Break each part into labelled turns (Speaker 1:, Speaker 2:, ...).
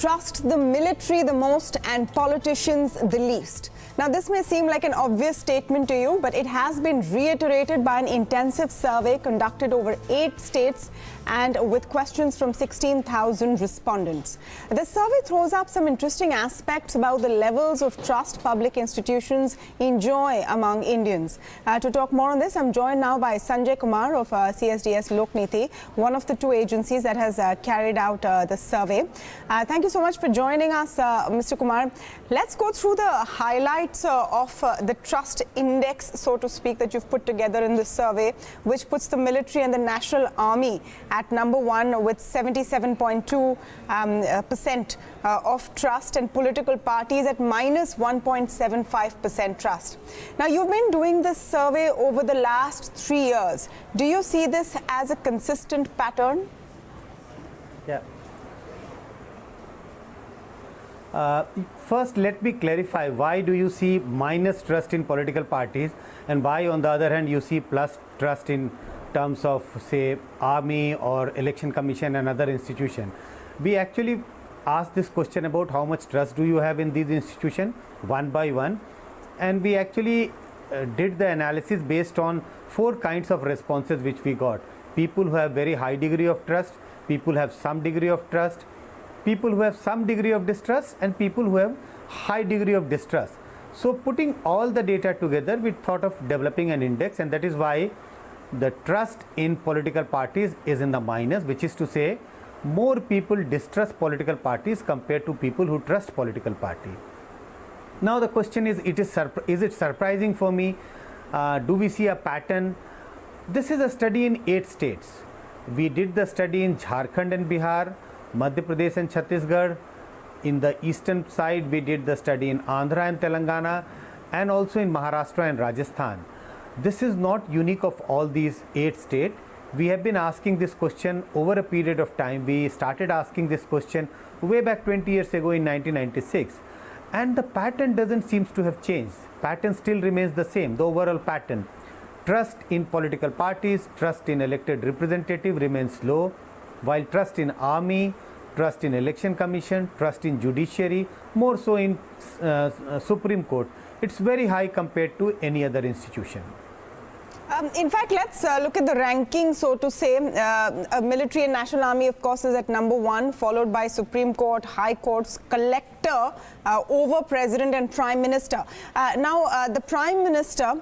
Speaker 1: trust the military the most and politicians the least. Now, this may seem like an obvious statement to you, but it has been reiterated by an intensive survey conducted over 8 states and with questions from 16,000 respondents. The survey throws up some interesting aspects about the levels of trust public institutions enjoy among Indians. To talk more on this, I'm joined now by Sanjay Kumar of CSDS Lokniti, one of the 2 agencies that has carried out the survey. Thank you so much for joining us, Mr. Kumar. Let's go through the highlights of the trust index, so to speak, that you've put together in this survey, which puts the military and the National Army at number 1 with 77.2% of trust, and political parties at minus 1.75% trust. Now, you've been doing this survey over the last 3 years. Do you see this as a consistent pattern?
Speaker 2: Yeah. First, let me clarify, why do you see minus trust in political parties and why, on the other hand, you see plus trust in terms of, say, army or election commission and other institution? We actually asked this question about how much trust do you have in these institutions one by one, and we actually did the analysis based on 4 kinds of responses which we got. People who have very high degree of trust, people who have some degree of trust, people who have some degree of distrust, and people who have high degree of distrust. So putting all the data together, we thought of developing an index, and that is why the trust in political parties is in the minus, which is to say more people distrust political parties compared to people who trust political party. Now the question is it surprising for me? Do we see a pattern? This is a study in 8 states. We did the study in Jharkhand and Bihar, Madhya Pradesh and Chhattisgarh. In the eastern side, we did the study in Andhra and Telangana, and also in Maharashtra and Rajasthan. This is not unique of all these 8 states. We have been asking this question over a period of time. We started asking this question way back 20 years ago in 1996. And the pattern doesn't seem to have changed. Pattern still remains the same, the overall pattern. Trust in political parties, trust in elected representative remains low, while trust in army, trust in election commission, trust in judiciary, more so in Supreme Court, it's very high compared to any other institution.
Speaker 1: In fact, let's look at the ranking, so to say. Military and National Army, of course, is at number 1, followed by Supreme Court, High Courts, Collector, over President and Prime Minister. Now, the Prime Minister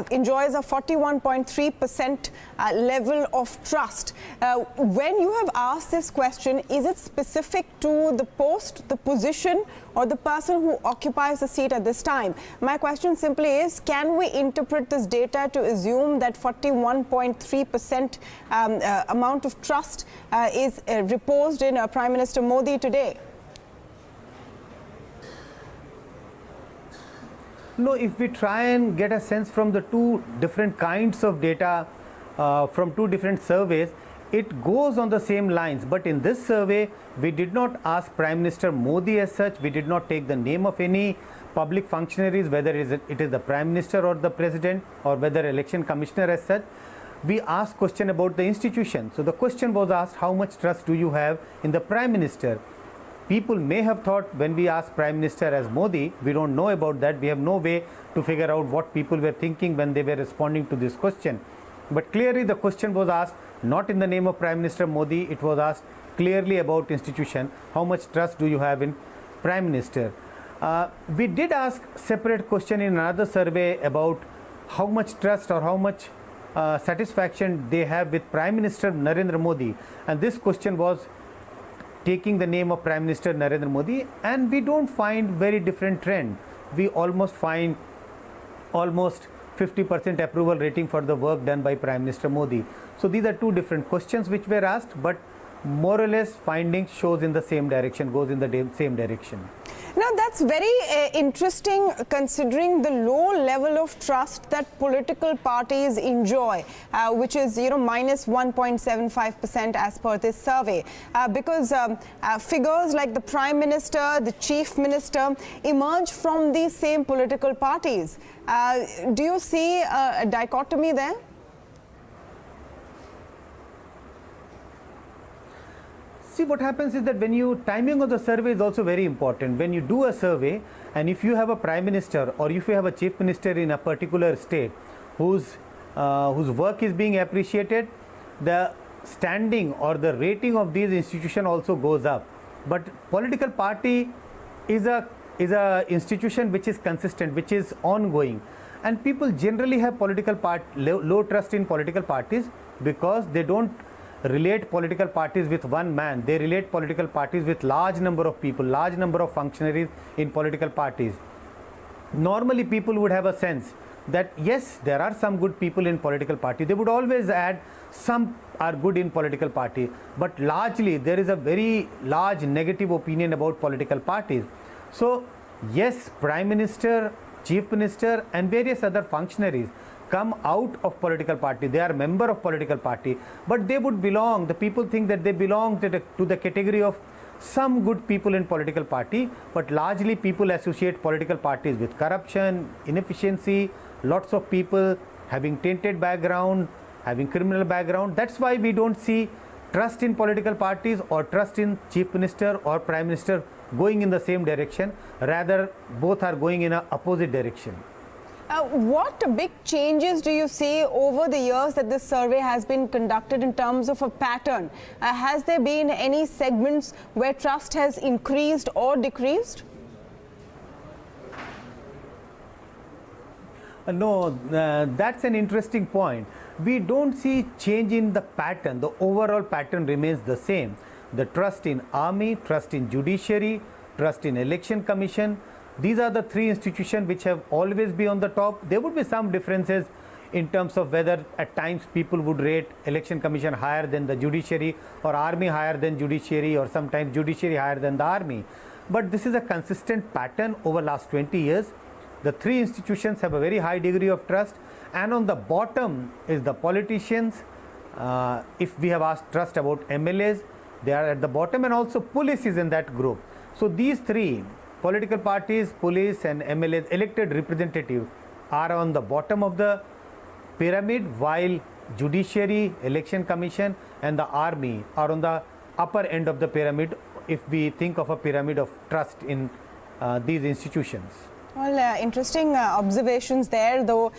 Speaker 1: enjoys a 41.3% level of trust. When you have asked this question, is it specific to the post, the position, or the person who occupies the seat at this time? My question simply is, can we interpret this data to assume that 41.3% amount of trust is reposed in Prime Minister Modi today?
Speaker 2: No, if we try and get a sense from the 2 different kinds of data from 2 different surveys, it goes on the same lines. But in this survey, we did not ask Prime Minister Modi as such. We did not take the name of any public functionaries, whether it is the Prime Minister or the President, or whether election commissioner as such. We asked question about the institution. So the question was asked, how much trust do you have in the Prime Minister? People may have thought when we asked Prime Minister as Modi, we don't know about that. We have no way to figure out what people were thinking when they were responding to this question. But clearly the question was asked not in the name of Prime Minister Modi. It was asked clearly about institution. How much trust do you have in Prime Minister? We did ask separate question in another survey about how much trust or how much satisfaction they have with Prime Minister Narendra Modi. And this question was taking the name of Prime Minister Narendra Modi, and we don't find very different trend. We almost find almost 50% approval rating for the work done by Prime Minister Modi. So these are 2 different questions which were asked, but more or less findings shows in the same direction, goes in the same direction.
Speaker 1: Now, that's very interesting considering the low level of trust that political parties enjoy, which is, minus 1.75% as per this survey, because figures like the Prime Minister, the Chief Minister emerge from these same political parties. Do you see a dichotomy there?
Speaker 2: See, what happens is that when you timing of the survey is also very important. When you do a survey, and if you have a prime minister or if you have a chief minister in a particular state whose work is being appreciated, the standing or the rating of these institutions also goes up. But political party is a institution which is consistent, which is ongoing, and people generally have low trust in political parties because they don't relate political parties with one man. They relate political parties with large number of people, large number of functionaries in political parties. Normally people would have a sense that yes, there are some good people in political party. They would always add some are good in political party, but largely there is a very large negative opinion about political parties. So yes, Prime Minister, Chief Minister and various other functionaries come out of political party. They are a member of political party, but they would belong, the people think that they belong to the category of some good people in political party, but largely people associate political parties with corruption, inefficiency, lots of people having tainted background, having criminal background. That's why we don't see trust in political parties or trust in Chief Minister or Prime Minister going in the same direction. Rather, both are going in an opposite direction.
Speaker 1: What big changes do you see over the years that this survey has been conducted in terms of a pattern? Has there been any segments where trust has increased or decreased?
Speaker 2: No, that's an interesting point. We don't see change in the pattern. The overall pattern remains the same. The trust in army, trust in judiciary, trust in election commission. These are the three institutions which have always been on the top. There would be some differences in terms of whether at times people would rate election commission higher than the judiciary or army higher than judiciary or sometimes judiciary higher than the army. But this is a consistent pattern over last 20 years. The three institutions have a very high degree of trust, and on the bottom is the politicians. If we have asked trust about MLAs, they are at the bottom, and also police is in that group. So these three, political parties, police and MLAs, elected representative, are on the bottom of the pyramid, while judiciary, election commission and the army are on the upper end of the pyramid if we think of a pyramid of trust in these institutions.
Speaker 1: Well, interesting observations there, though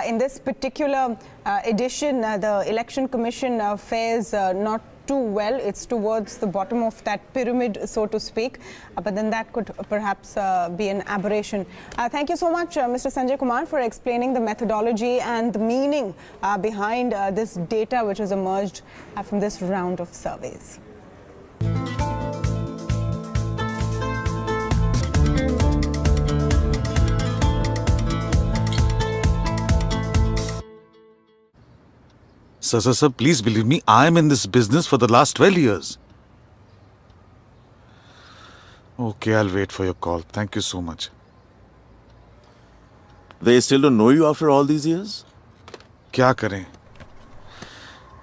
Speaker 1: in this particular edition, the Election Commission fares not too well. It's towards the bottom of that pyramid, so to speak, but then that could perhaps be an aberration. Thank you so much, Mr. Sanjay Kumar, for explaining the methodology and the meaning behind this data which has emerged from this round of surveys.
Speaker 3: Sir, please believe me, I am in this business for the last 12 years. Okay, I'll wait for your call. Thank you so much.
Speaker 4: They still don't know you after all these years?
Speaker 3: क्या करें?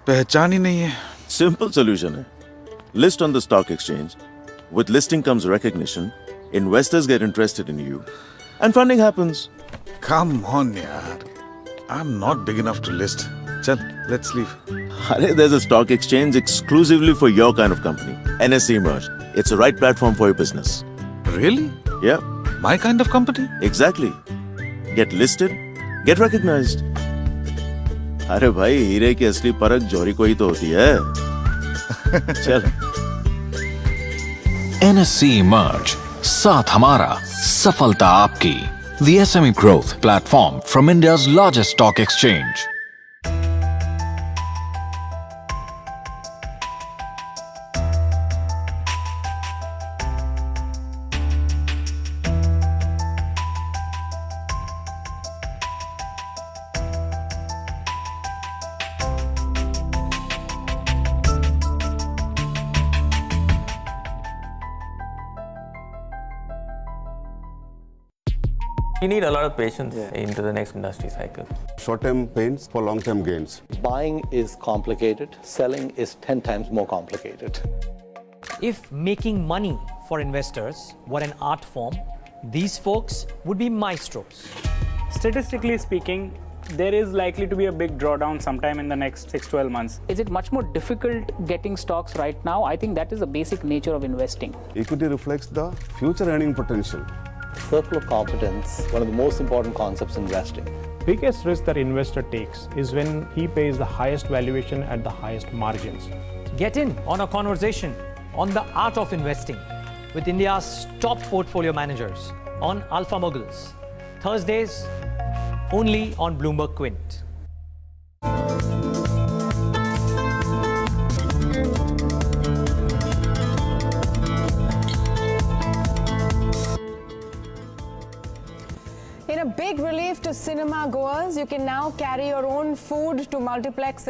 Speaker 3: पहचान ही नहीं है.
Speaker 4: Simple solution hai. List on the stock exchange. With listing comes recognition. Investors get interested in you. And funding happens.
Speaker 3: Come on, yaar. I'm not big enough to list. Chal, let's leave.
Speaker 4: There's a stock exchange exclusively for your kind of company. NSE Merge. It's the right platform for your business.
Speaker 3: Really?
Speaker 4: Yeah.
Speaker 3: My kind of company?
Speaker 4: Exactly. Get listed, get recognized. अरे भाई, हीरे की असली परख जौहरी को ही तो होती है. चल.
Speaker 5: NSE Merge. साथ हमारा, सफलता आपकी. The SME Growth Platform from India's largest stock exchange.
Speaker 6: You need a lot of patience into the next industry cycle.
Speaker 7: Short-term pains for long-term gains.
Speaker 8: Buying is complicated, selling is 10 times more complicated.
Speaker 9: If making money for investors were an art form, these folks would be maestros.
Speaker 10: Statistically speaking, there is likely to be a big drawdown sometime in the next 6-12 months.
Speaker 11: Is it much more difficult getting stocks right now? I think that is the basic nature of investing.
Speaker 7: Equity reflects the future earning potential.
Speaker 8: Circle of competence, one of the most important concepts in investing.
Speaker 12: Biggest risk that investor takes is when he pays the highest valuation at the highest margins.
Speaker 9: Get in on a conversation on the art of investing with India's top portfolio managers on Alpha Moguls. Thursdays, only on Bloomberg Quint.
Speaker 1: In a big relief to cinema goers, you can now carry your own food to multiplexes.